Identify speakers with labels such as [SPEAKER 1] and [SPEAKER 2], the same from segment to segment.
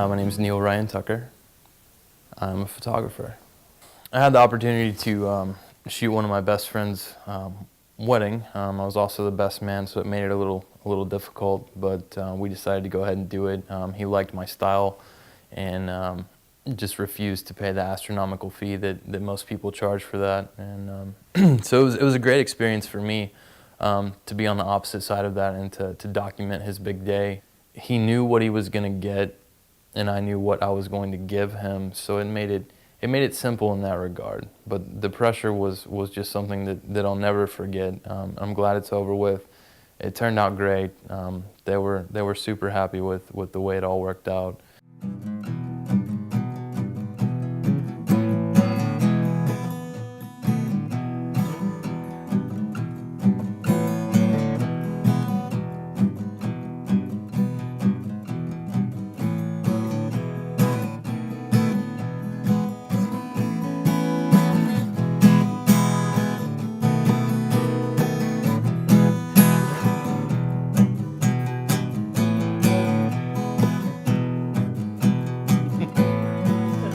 [SPEAKER 1] My name is Neel Ryan Tucker. I'm a photographer. I had the opportunity to shoot one of my best friend's wedding. I was also the best man, so it made it a little difficult, but we decided to go ahead and do it. He liked my style and just refused to pay the astronomical fee that most people charge for that. And so it was a great experience for me to be on the opposite side of that and to document his big day. He knew what he was going to get, and I knew what I was going to give him, so it made it simple in that regard. But the pressure was just something that I'll never forget. I'm glad it's over with. It turned out great. They were super happy with the way it all worked out.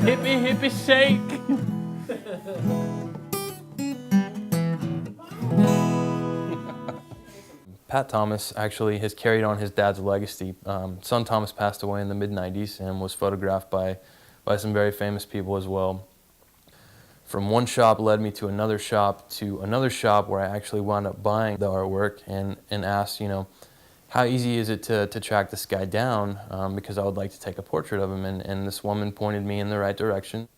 [SPEAKER 2] Hippie, hippie, shake!
[SPEAKER 1] Pat Thomas actually has carried on his dad's legacy. Son Thomas passed away in the mid-90s and was photographed by some very famous people as well. From one shop led me to another shop where I actually wound up buying the artwork and asked, how easy is it to track this guy down, because I would like to take a portrait of him, and this woman pointed me in the right direction.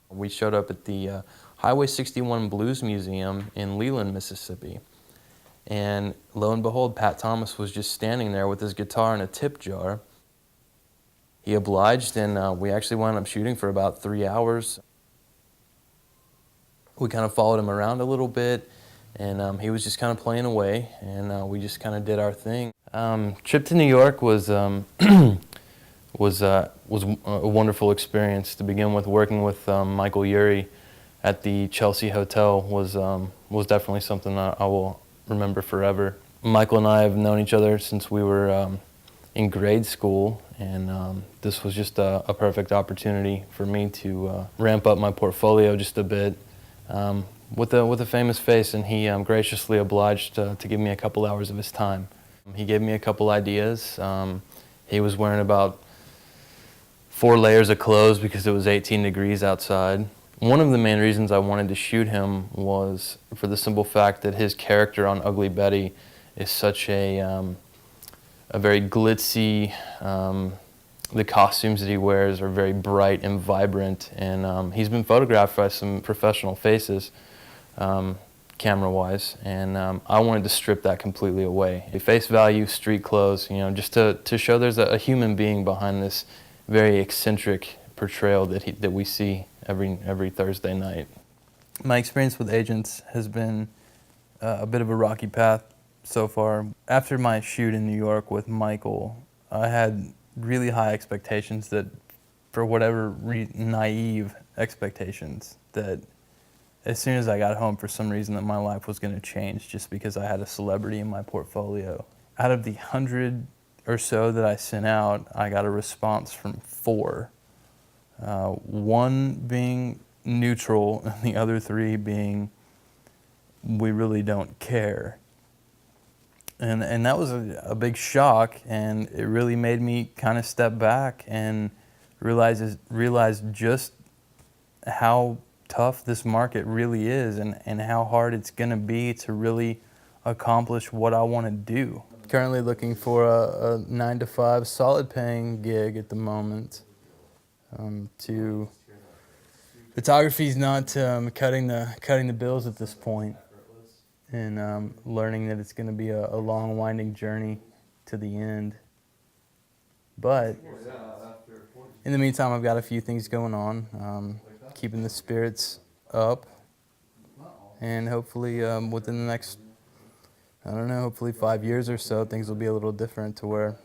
[SPEAKER 1] We showed up at the Highway 61 Blues Museum in Leland, Mississippi, and lo and behold, Pat Thomas was just standing there with his guitar and a tip jar. He obliged, and we actually wound up shooting for about 3 hours. We kind of followed him around a little bit, and he was just kind of playing away, and we just kind of did our thing. Trip to New York was was a wonderful experience to begin with. Working with Michael Urie at the Chelsea Hotel was definitely something that I will remember forever. Michael and I have known each other since we were in grade school, and this was just a perfect opportunity for me to ramp up my portfolio just a bit. With a famous face, and he graciously obliged to give me a couple hours of his time. He gave me a couple ideas. He was wearing about 4 layers of clothes because it was 18 degrees outside. One of the main reasons I wanted to shoot him was for the simple fact that his character on Ugly Betty is such a very glitzy. The costumes that he wears are very bright and vibrant, and he's been photographed by some professional faces, camera-wise, and I wanted to strip that completely away. Face value, street clothes, just to show there's a human being behind this very eccentric portrayal that we see every Thursday night. My experience with agents has been a bit of a rocky path so far. After my shoot in New York with Michael, I had really high expectations that, for whatever naive expectations, that as soon as I got home, for some reason, that my life was going to change just because I had a celebrity in my portfolio. Out of the 100 or so that I sent out, I got a response from 4. 1 being neutral, and the other 3 being, we really don't care. And that was a big shock, and it really made me kind of step back and realize just how tough this market really is, and how hard it's going to be to really accomplish what I want to do. Currently looking for a 9-to-5 solid paying gig at the moment. Photography's not cutting the bills at this point. And learning that it's going to be a long, winding journey to the end. But in the meantime, I've got a few things going on, keeping the spirits up, and hopefully within the next, hopefully 5 years or so, things will be a little different, to where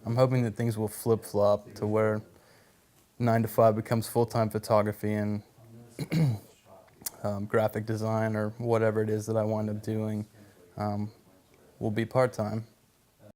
[SPEAKER 1] I'm hoping that things will flip-flop to where 9 to 5 becomes full-time photography, and graphic design or whatever it is that I wind up doing will be part-time.